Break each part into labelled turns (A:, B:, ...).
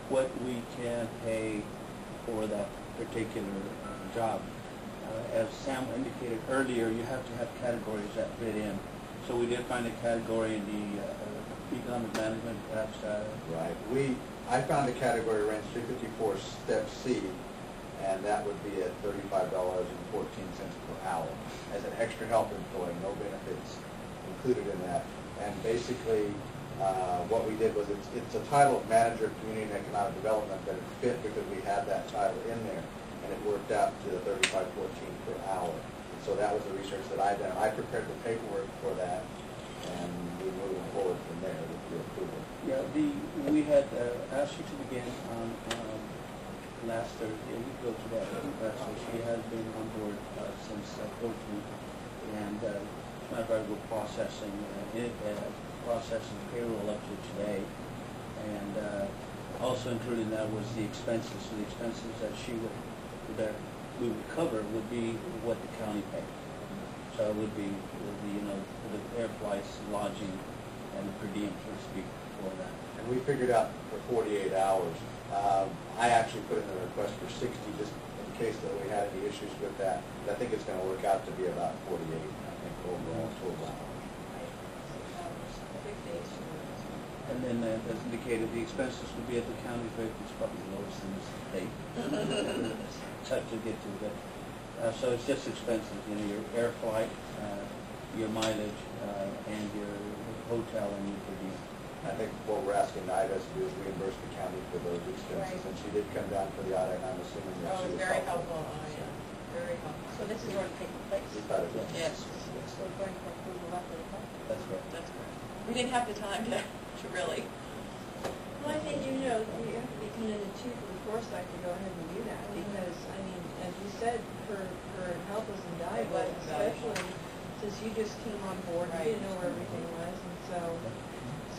A: what we can pay for that particular job. As Sam indicated earlier, you have to have categories that fit in. So we did find a category in the economic management. That's
B: right. I found a category range 354 step C, and that would be at $35.14 per hour as an extra help employee, no benefits included in that. And basically, what we did was it's a title of Manager of Community and Economic Development, but it fit because we had that title in there, and it worked out to the $35.14 per hour. And so that was the research that I done. I prepared the paperwork for that, and we're moving forward from there with your approval.
A: Yeah, we had asked you to begin on last Thursday. We go to that. So she has been on board since 14th, and matter of fact, we're processing payroll up to today, and also included in that was the expenses. So the expenses that we would cover would be what the county paid. So it would be the air flights, lodging, and the per diem, so to speak, for that.
B: And we figured out for 48 hours. I actually put in a request for 60 just in case that we had any issues with that. But I think it's going to work out to be about 48, I think, overall total hours.
A: And then, as indicated, the expenses would be at the county rate, which is probably the lowest in the state. It's tough to get to, but so it's just expenses, your air flight, your mileage, and your hotel and your per diem.
B: I think what we're asking NIDA to do is reimburse the county for those expenses,
C: right.
B: And she did come down for the audit, and I'm assuming that she was
C: very helpful. Very helpful. So this is already taking place?
B: We thought it was.
C: Yes. So we're going for approval after the fact?
A: That's right.
C: That's correct. We didn't have the time to really.
D: Well, I think, you have to be kind of the chief of the foresight to go ahead and do that, because, I mean, as you said, her health was invaluable, especially since you just came on board, you didn't know where everything was, and so.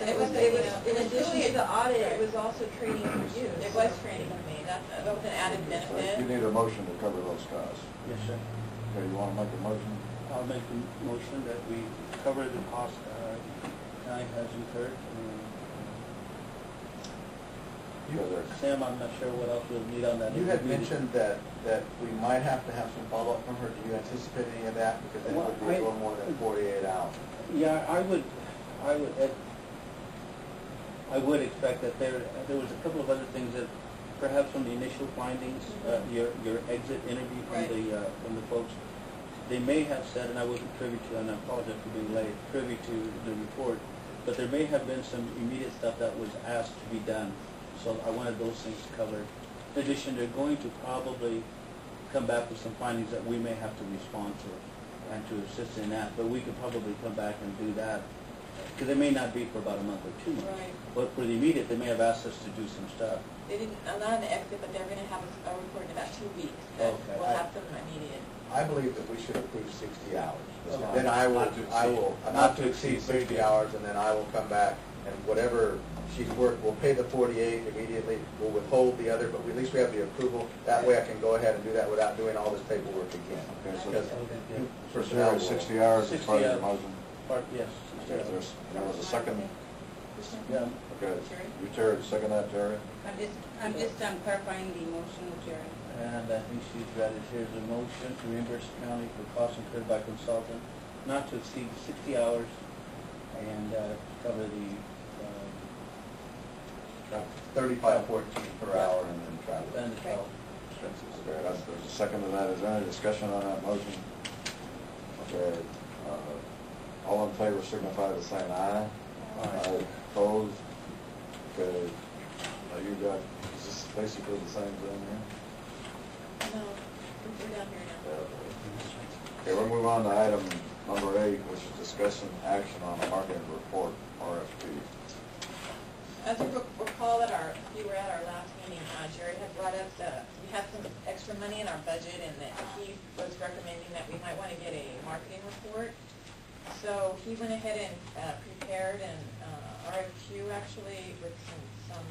C: And it was
D: in addition to the audit, it was also training for you.
C: It was training for me. That was an added benefit.
E: You need a motion to cover those costs.
A: Yes, sir.
E: Okay, you want to make a motion?
A: I'll make the motion that we cover the cost county has incurred. Sam, I'm not sure what else we'll need on that.
B: You had mentioned that we might have to have some follow-up from her. Do you anticipate any of that? Because then it would be a little more than 48 hours.
A: Yeah, I would expect that there was a couple of other things that perhaps from the initial findings, your exit interview from the folks, they may have said, and I wasn't privy to, and I apologize for being late, privy to the report, but there may have been some immediate stuff that was asked to be done. So I wanted those things covered. In addition, they're going to probably come back with some findings that we may have to respond to and to assist in that, but we could probably come back and do that. Because it may not be for about a month or 2 months.
C: Right.
A: But for the immediate, they may have asked us to do some stuff.
C: They didn't, not an exit, but they're going to have a report in about 2 weeks.
A: Okay.
C: We'll have some immediate.
B: I believe that we should approve 60 hours.
A: Okay.
B: Then I will not to exceed 60 hours, and then I will come back and whatever she's worked, we'll pay the 48 immediately. We'll withhold the other, but at least we have the approval. That way I can go ahead and do that without doing all this paperwork again.
E: Okay, so
B: personnel
E: 60 hours is
A: 60
E: part of your
A: hours.
E: motion.
A: Yes.
E: Okay, there was a second.
A: Yeah.
E: Okay, you Terry, second that, Terry?
D: I'm just clarifying the motion, Jerry.
A: And I think she's ready. Here's a motion to reimburse the county for costs incurred by consultant not to exceed 60 hours and cover the
B: 35.14 per hour and then travel.
A: and the travel.
E: Okay, there's a second to that. Is there any discussion on that motion? Okay, all in favor signify by saying aye. Aye. Opposed? Okay, you got, is this basically the same thing here?
C: No, we're down here now.
E: Okay, we'll move on to item number 8, which is discussing action on the marketing report, RFP.
C: As you recall, you were at our last meeting, Jerry had brought up we had some extra money in our budget, and that he was recommending that we might want to get a marketing report. So he went ahead and prepared an RFQ actually with some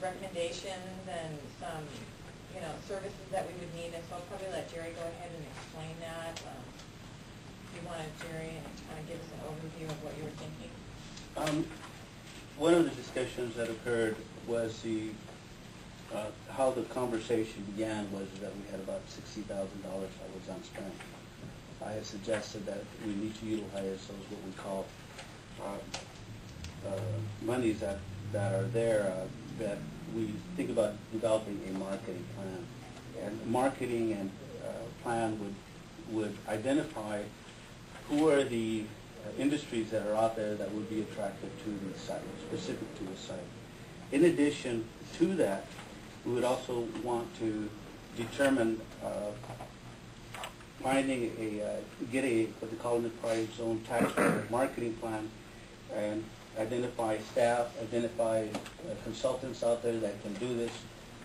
C: recommendations and some services that we would need. And so I'll probably let Jerry go ahead and explain that. If you wanted, Jerry, and kind of give us an overview of what you were thinking.
A: one of the discussions that occurred was how the conversation began was that we had about $60,000 that was unspent. I had suggested that we need to utilize those what we call monies that are there, that we think about developing a marketing plan. And the marketing and plan would identify who are the industries that are out there that would be attractive to the site, specific to the site. In addition to that, we would also want to determine get a what they call an enterprise zone tax credit marketing plan, and identify staff, identify consultants out there that can do this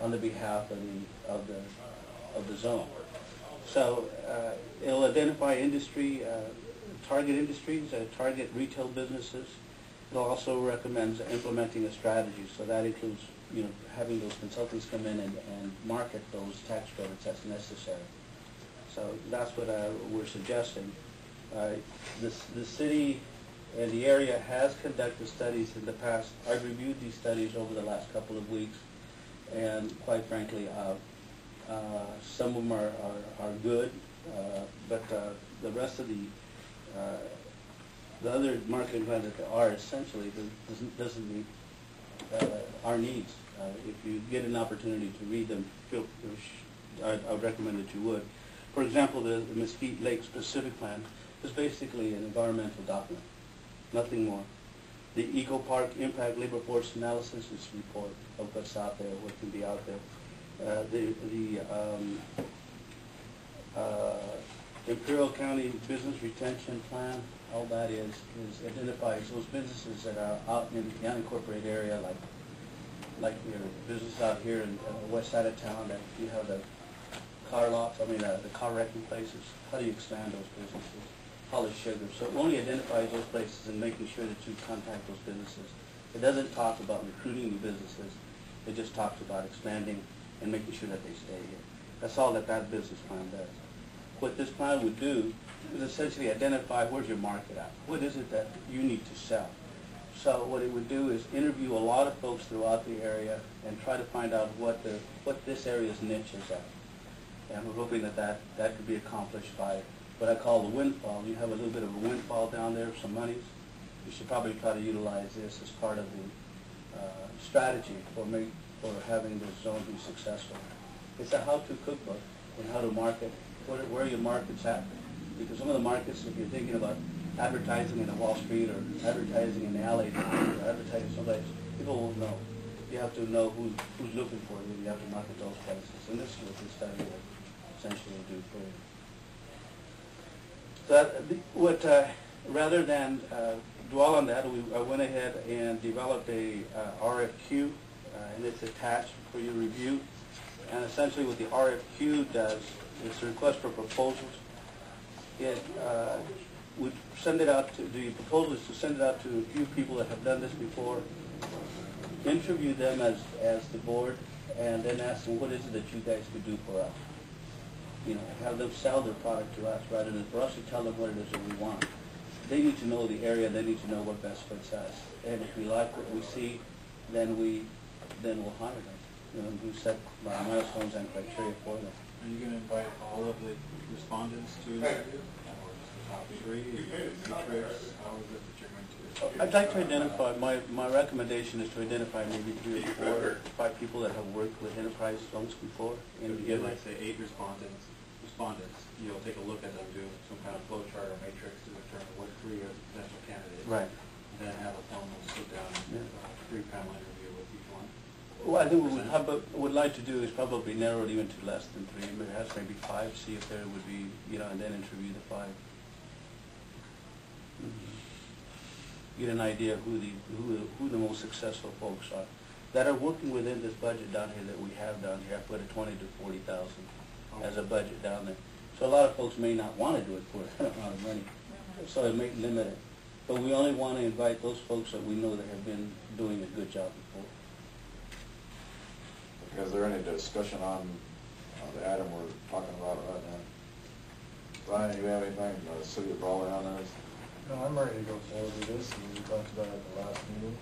A: on the behalf of the zone. So it'll identify industry, target industries, target retail businesses. It'll also recommend implementing a strategy. So that includes, having those consultants come in and market those tax credits as necessary. So that's what we're suggesting. The city and the area has conducted studies in the past. I've reviewed these studies over the last couple of weeks, and quite frankly, some of them are good, but the rest of the other marketing plans that there are essentially doesn't meet our needs. If you get an opportunity to read them, I would recommend that you would. For example, the Mesquite Lake Specific Plan is basically an environmental document, nothing more. The Eco Park Impact Labor Force Analysis is a report of what's out there, what can be out there. The Imperial County Business Retention Plan, all that is identifies those businesses that are out in the unincorporated area, like your business out here in the west side of town, that you have the car lots, the car wrecking places. How do you expand those businesses? Polished sugar. So it only identifies those places and making sure that you contact those businesses. It doesn't talk about recruiting new businesses. It just talks about expanding and making sure that they stay here. That's all that business plan does. What this plan would do is essentially identify where's your market at. What is it that you need to sell? So what it would do is interview a lot of folks throughout the area and try to find out what this area's niche is at. And we're hoping that could be accomplished by what I call the windfall. You have a little bit of a windfall down there, some monies. You should probably try to utilize this as part of the strategy for having this zone be successful. It's a how-to cookbook on how to market, where your market's at. Because some of the markets, if you're thinking about advertising in a Wall Street or advertising in the LA Times or advertising someplace, people won't know. You have to know who's looking for you. You have to market those places. And this is what this study will essentially do for you. So rather than dwell on that, I went ahead and developed a RFQ, and it's attached for your review. And essentially what the RFQ does is a request for proposals. It would send it out to, the proposal is to send it out to a few people that have done this before, interview them as the board, and then ask them, what is it that you guys could do for us? Have them sell their product to us rather than for us to tell them what it is that we want. They need to know the area, they need to know what best fits us. And if we like what we see, then we'll hire them. We set milestones and criteria for them.
B: Are you going to invite all of the respondents to interview? Or just the top three? Matrix? How is it that you're going to?
A: I'd like to identify, my recommendation is to identify maybe 3 or 4 or 5 people that have worked with enterprise zones before.
B: And if you get, like, say, 8 respondents, you'll take a look at them, do some kind of flow chart or matrix to determine what 3 are potential candidates.
A: Right.
B: Then have a formal sit down and 3-panel interview with each one.
A: Well, I think what we would like to do is probably narrow it even to less than 3, perhaps maybe 5, see if there would be, and then interview the 5. Get an idea of who the most successful folks are that are working within this budget down here that we have down here. I put a 20 to 40,000 as a budget down there. So a lot of folks may not want to do it for that amount of money, so it may limit it. But we only want to invite those folks that we know that have been doing a good job before.
E: Is there any discussion on the item we're talking about right now? Brian, you have anything, City of Raleigh on this?
F: No, I'm ready to go forward with this, and we talked about it at the last meeting.